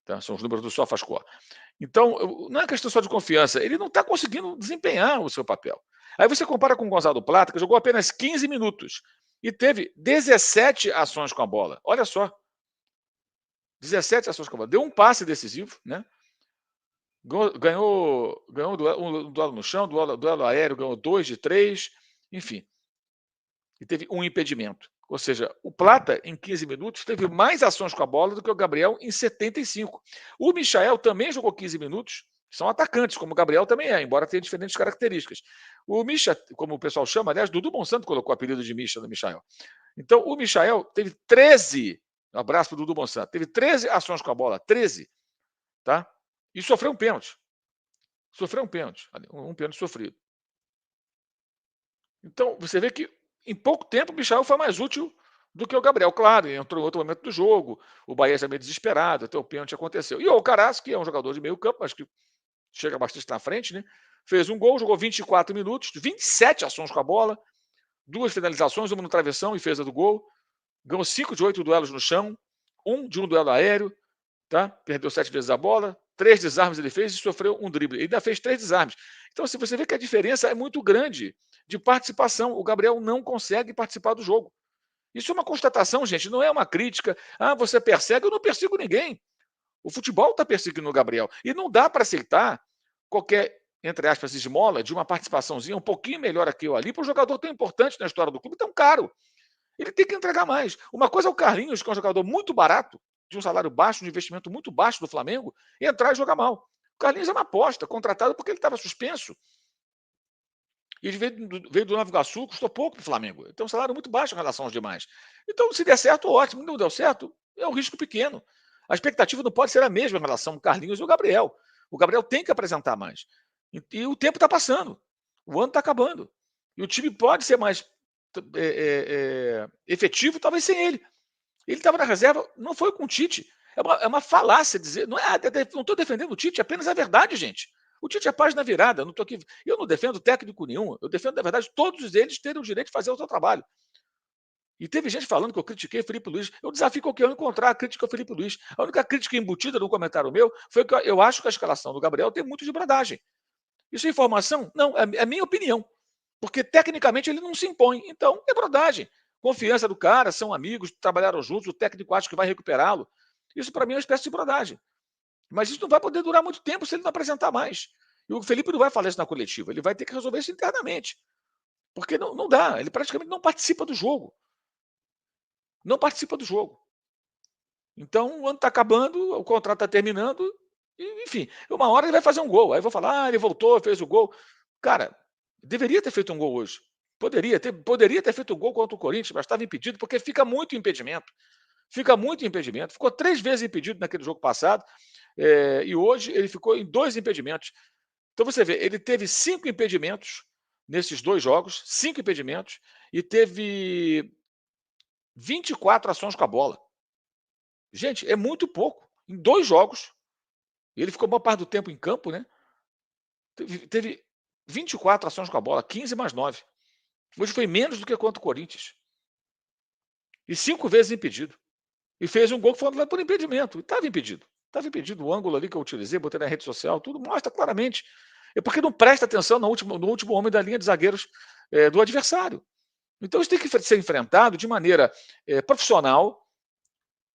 tá? São os números do SofaScore. Então, não é questão só de confiança, ele não está conseguindo desempenhar o seu papel. Aí você compara com o Gonzalo Plata, que jogou apenas 15 minutos e teve 17 ações com a bola. Olha só, 17 ações com a bola. Deu um passe decisivo, né? Ganhou um duelo no chão, duelo aéreo, ganhou 2 de 3, enfim. E teve um impedimento. Ou seja, o Plata, em 15 minutos, teve mais ações com a bola do que o Gabriel em 75. O Michael também jogou 15 minutos, são atacantes, como o Gabriel também é, embora tenha diferentes características. O Misha, como o pessoal chama, aliás, Dudu Monsanto colocou o apelido de Misha no Michael. Então, o Michael teve 13, um abraço para o Dudu Monsanto, teve 13 ações com a bola, 13, tá? E sofreu um pênalti. Sofreu um pênalti, um pênalti sofrido. Então, você vê que em pouco tempo o Michael foi mais útil do que o Gabriel. Claro, entrou em outro momento do jogo, o Bahia já meio desesperado, até o pênalti aconteceu. E o Alcaraz, que é um jogador de meio campo, mas que chega bastante na frente, né? Fez um gol, jogou 24 minutos, 27 ações com a bola, 2 finalizações, uma no travessão e fez a do gol. Ganhou 5 de 8 duelos no chão, 1 de um duelo aéreo, tá? Perdeu 7 vezes a bola, 3 desarmes ele fez e sofreu um drible. Ele ainda fez 3 desarmes. Então, se você vê que a diferença é muito grande de participação, o Gabriel não consegue participar do jogo. Isso é uma constatação, gente, não é uma crítica. Ah, você persegue, eu não persigo ninguém. O futebol está perseguindo o Gabriel. E não dá para aceitar qualquer, entre aspas, esmola de uma participaçãozinha um pouquinho melhor aqui ou ali para um jogador tão importante na história do clube, tão caro. Ele tem que entregar mais. Uma coisa é o Carlinhos, que é um jogador muito barato, de um salário baixo, de um investimento muito baixo do Flamengo, entrar e jogar mal. O Carlinhos é uma aposta, contratado porque ele estava suspenso. E ele veio do Nova Iguaçu, custou pouco para o Flamengo. Tem um salário muito baixo em relação aos demais. Então, se der certo, ótimo. Não deu certo, é um risco pequeno. A expectativa não pode ser a mesma em relação ao Carlinhos e ao Gabriel. O Gabriel tem que apresentar mais. E o tempo está passando. O ano está acabando. E o time pode ser mais efetivo, talvez sem ele. Ele estava na reserva, não foi com o Tite. É uma falácia dizer. Não estou defendendo o Tite, é apenas a verdade, gente. O Tite é página virada. Não tô aqui, eu não defendo técnico nenhum. Eu defendo, na verdade, todos eles terem o direito de fazer o seu trabalho. E teve gente falando que eu critiquei Felipe Luiz. Eu desafio qualquer um a encontrar a crítica ao Felipe Luiz. A única crítica embutida no comentário meu foi que eu acho que a escalação do Gabriel tem muito de bradagem. Isso é informação? Não, é minha opinião. Porque tecnicamente ele não se impõe. Então, é brodagem. Confiança do cara, são amigos, trabalharam juntos, o técnico acha que vai recuperá-lo. Isso, para mim, é uma espécie de brodagem. Mas isso não vai poder durar muito tempo se ele não apresentar mais. E o Felipe não vai falar isso na coletiva, ele vai ter que resolver isso internamente. Porque não dá, ele praticamente não participa do jogo. Não participa do jogo. Então, o ano está acabando, o contrato está terminando, e, enfim, uma hora ele vai fazer um gol. Aí eu vou falar, ele voltou, fez o gol. Cara, deveria ter feito um gol hoje. Poderia ter feito um gol contra o Corinthians, mas estava impedido, porque fica muito impedimento. Fica muito impedimento. Ficou 3 vezes impedido naquele jogo passado, e hoje ele ficou em 2 impedimentos. Então você vê, ele teve 5 impedimentos nesses 2 jogos, 5 impedimentos, e teve 24 ações com a bola. Gente, é muito pouco. Em 2 jogos, ele ficou boa parte do tempo em campo, né? Teve 24 ações com a bola, 15 mais 9. Hoje foi menos do que contra o Corinthians. E 5 vezes impedido. E fez um gol que foi anulado por impedimento. Estava impedido. Estava impedido. O ângulo ali que eu utilizei, botei na rede social, tudo mostra claramente. É porque não presta atenção no último homem da linha de zagueiros do adversário. Então isso tem que ser enfrentado de maneira profissional.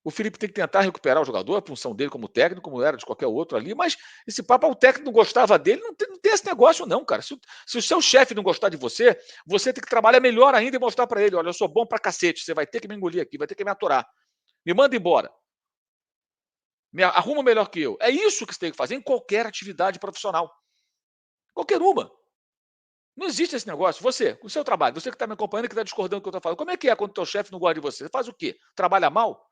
O Felipe tem que tentar recuperar o jogador, a função dele como técnico, como era de qualquer outro ali, mas esse papo, o técnico não gostava dele, não tem esse negócio não, cara. Se o seu chefe não gostar de você, você tem que trabalhar melhor ainda e mostrar para ele, olha, eu sou bom pra cacete, você vai ter que me engolir aqui, vai ter que me aturar. Me manda embora. Me arruma melhor que eu. É isso que você tem que fazer em qualquer atividade profissional. Qualquer uma. Não existe esse negócio. Você, com o seu trabalho, você que está me acompanhando, que está discordando do que eu estou falando, como é que é quando o teu chefe não gosta de você? Você faz o quê? Trabalha mal?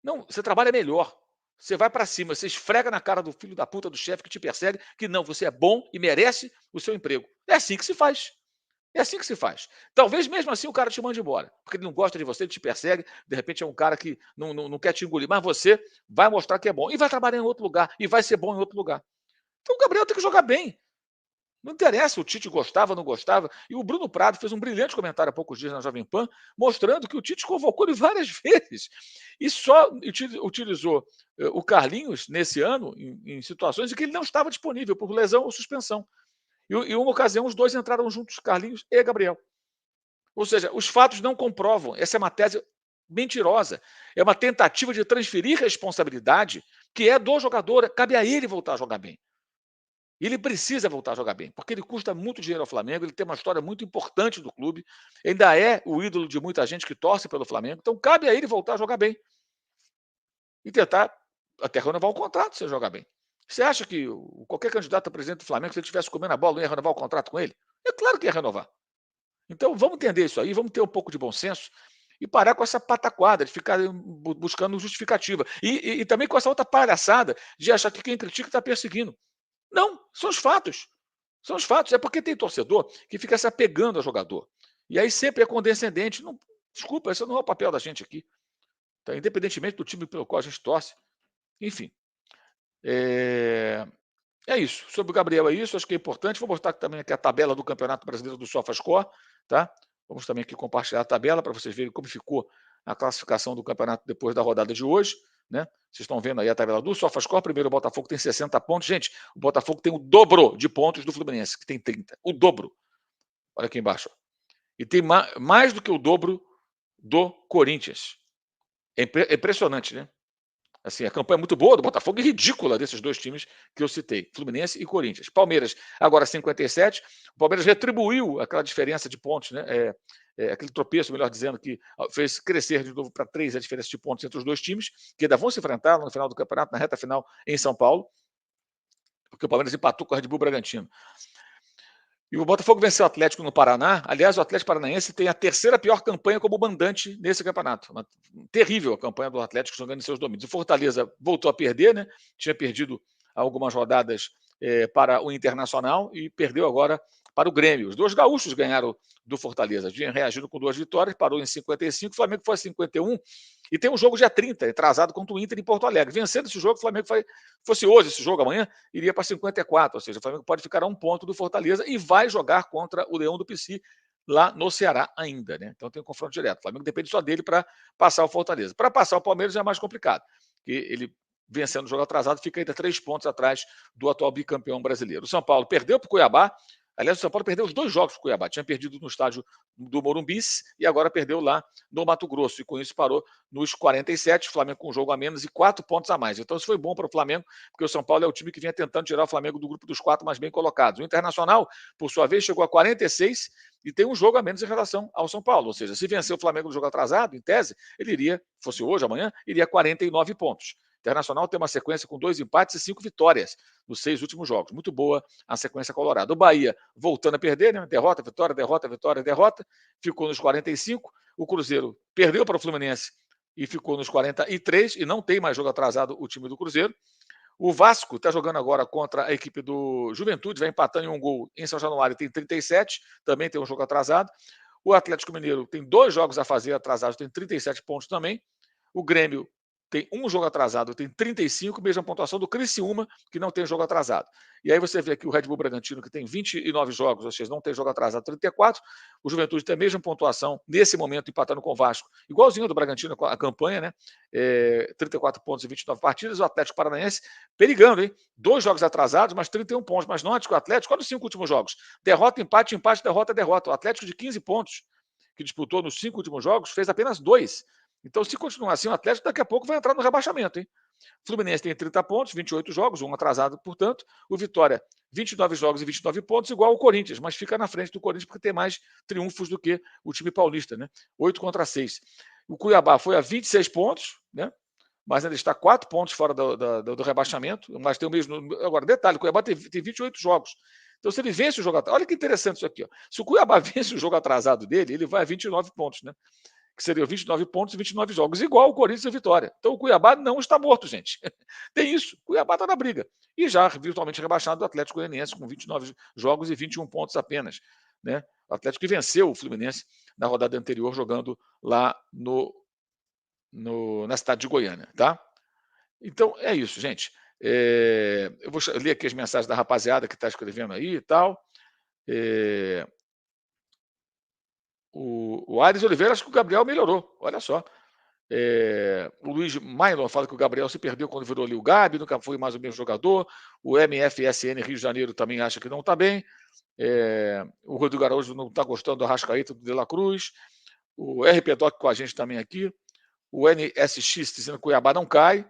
Não, você trabalha melhor. Você vai para cima, você esfrega na cara do filho da puta do chefe que te persegue, que não, você é bom e merece o seu emprego. É assim que se faz. É assim que se faz. Talvez mesmo assim o cara te mande embora, porque ele não gosta de você, ele te persegue, de repente é um cara que não quer te engolir, mas você vai mostrar que é bom e vai trabalhar em outro lugar e vai ser bom em outro lugar. Então o Gabriel tem que jogar bem. Não interessa, o Tite gostava, não gostava. E o Bruno Prado fez um brilhante comentário há poucos dias na Jovem Pan, mostrando que o Tite convocou ele várias vezes e só utilizou o Carlinhos nesse ano em situações em que ele não estava disponível por lesão ou suspensão. E em uma ocasião, os dois entraram juntos, Carlinhos e Gabriel. Ou seja, os fatos não comprovam. Essa é uma tese mentirosa. É uma tentativa de transferir responsabilidade que é do jogador. Cabe a ele voltar a jogar bem. E ele precisa voltar a jogar bem, porque ele custa muito dinheiro ao Flamengo, ele tem uma história muito importante do clube, ainda é o ídolo de muita gente que torce pelo Flamengo, então cabe a ele voltar a jogar bem e tentar até renovar o contrato se ele jogar bem. Você acha que qualquer candidato a presidente do Flamengo, se ele estivesse comendo a bola, não ia renovar o contrato com ele? É claro que ia renovar. Então vamos entender isso aí, vamos ter um pouco de bom senso e parar com essa pataquada de ficar buscando justificativa. E também com essa outra palhaçada de achar que quem critica está perseguindo. Não, são os fatos. São os fatos. É porque tem torcedor que fica se apegando ao jogador. E aí sempre é condescendente. Não, desculpa, esse não é o papel da gente aqui. Tá? Independentemente do time pelo qual a gente torce. Enfim. É isso. Sobre o Gabriel é isso. Acho que é importante. Vou mostrar também aqui a tabela do Campeonato Brasileiro do SofaScore. Tá? Vamos também aqui compartilhar a tabela para vocês verem como ficou a classificação do campeonato depois da rodada de hoje. Né? Vocês estão vendo aí a tabela do SofaScore. Primeiro, o Botafogo tem 60 pontos. Gente, o Botafogo tem o dobro de pontos do Fluminense, que tem 30. O dobro. Olha aqui embaixo. E tem mais do que o dobro do Corinthians. É impressionante, né? Assim, a campanha é muito boa do Botafogo e ridícula desses dois times que eu citei, Fluminense e Corinthians. Palmeiras, agora 57. O Palmeiras retribuiu aquela diferença de pontos, né? Aquele tropeço, melhor dizendo, que fez crescer de novo para 3 a diferença de pontos entre os dois times, que ainda vão se enfrentar no final do campeonato, na reta final em São Paulo, porque o Palmeiras empatou com o Red Bull Bragantino. E o Botafogo venceu o Atlético no Paraná. Aliás, o Atlético Paranaense tem a terceira pior campanha como mandante nesse campeonato. Uma terrível a campanha do Atlético jogando em seus domínios. O Fortaleza voltou a perder, né? Tinha perdido algumas rodadas para o Internacional e perdeu agora para o Grêmio. Os dois gaúchos ganharam do Fortaleza. Tinha reagido com 2 vitórias, parou em 55, o Flamengo foi a 51. E tem um jogo dia 30, atrasado contra o Inter em Porto Alegre. Vencendo esse jogo, o Flamengo fosse hoje esse jogo, amanhã, iria para 54. Ou seja, o Flamengo pode ficar a 1 ponto do Fortaleza e vai jogar contra o Leão do Pici lá no Ceará ainda. Né? Então tem um confronto direto. O Flamengo depende só dele para passar o Fortaleza. Para passar o Palmeiras é mais complicado, porque ele vencendo o jogo atrasado, fica ainda 3 pontos atrás do atual bicampeão brasileiro. O São Paulo perdeu para o Cuiabá. Aliás, o São Paulo perdeu os 2 jogos para o Cuiabá. Tinha perdido no estádio do Morumbi e agora perdeu lá no Mato Grosso. E com isso parou nos 47. O Flamengo com um jogo a menos e 4 pontos a mais. Então isso foi bom para o Flamengo, porque o São Paulo é o time que vinha tentando tirar o Flamengo do grupo dos 4 mais bem colocados. O Internacional, por sua vez, chegou a 46 e tem um jogo a menos em relação ao São Paulo. Ou seja, se vencer o Flamengo no jogo atrasado, em tese, ele iria, fosse hoje, amanhã, iria a 49 pontos. Internacional tem uma sequência com 2 empates e 5 vitórias nos 6 últimos jogos. Muito boa a sequência colorada. O Bahia voltando a perder, né? Derrota, vitória, derrota, vitória, derrota. Ficou nos 45. O Cruzeiro perdeu para o Fluminense e ficou nos 43. E não tem mais jogo atrasado o time do Cruzeiro. O Vasco está jogando agora contra a equipe do Juventude, vai empatando em 1 gol em São Januário, tem 37. Também tem um jogo atrasado. O Atlético Mineiro tem 2 jogos a fazer atrasados, tem 37 pontos também. O Grêmio tem um jogo atrasado, tem 35, mesma pontuação do Criciúma, que não tem jogo atrasado. E aí você vê aqui o Red Bull Bragantino, que tem 29 jogos, ou seja, não tem jogo atrasado, 34. O Juventude tem a mesma pontuação, nesse momento, empatando com o Vasco, igualzinho do Bragantino, a campanha, né? 34 pontos em 29 partidas. O Atlético Paranaense perigando, hein? 2 jogos atrasados, mas 31 pontos. Mas não antes que o Atlético, olha os 5 últimos jogos. Derrota, empate, empate, derrota, derrota. O Atlético de 15 pontos, que disputou nos 5 últimos jogos, fez apenas 2. Então, se continuar assim, o Atlético daqui a pouco vai entrar no rebaixamento, hein? O Fluminense tem 30 pontos, 28 jogos, um atrasado, portanto. O Vitória, 29 jogos e 29 pontos, igual ao Corinthians, mas fica na frente do Corinthians porque tem mais triunfos do que o time paulista, né? 8 contra 6. O Cuiabá foi a 26 pontos, né? Mas ainda está 4 pontos fora do rebaixamento, mas tem o mesmo. Agora, detalhe: o Cuiabá tem 28 jogos. Então, se ele vence o jogo atrasado. Olha que interessante isso aqui. Ó. Se o Cuiabá vence o jogo atrasado dele, ele vai a 29 pontos, né? Que seriam 29 pontos e 29 jogos, igual o Corinthians e Vitória. Então o Cuiabá não está morto, gente. Tem isso. O Cuiabá está na briga. E já virtualmente rebaixado do Atlético Goianiense, com 29 jogos e 21 pontos apenas. Né? O Atlético que venceu o Fluminense na rodada anterior, jogando lá na cidade de Goiânia. Tá? Então é isso, gente. Eu vou ler aqui as mensagens da rapaziada que está escrevendo aí e tal. O Aires Oliveira acha que o Gabriel melhorou, olha só. O Luiz Mailon fala que o Gabriel se perdeu quando virou ali o Gabi, nunca foi mais o mesmo jogador. O MFSN Rio de Janeiro também acha que não está bem. O Rodrigo Araújo não está gostando do Arrascaeta, do De La Cruz. O RP Doc com a gente também aqui. O NSX dizendo que o Cuiabá não cai.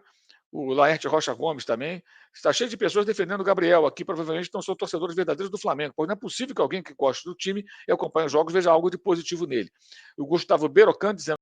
O Laerte Rocha Gomes também. Está cheio de pessoas defendendo o Gabriel aqui, provavelmente não são torcedores verdadeiros do Flamengo, pois não é possível que alguém que goste do time e acompanhe os jogos veja algo de positivo nele. O Gustavo Berocan dizendo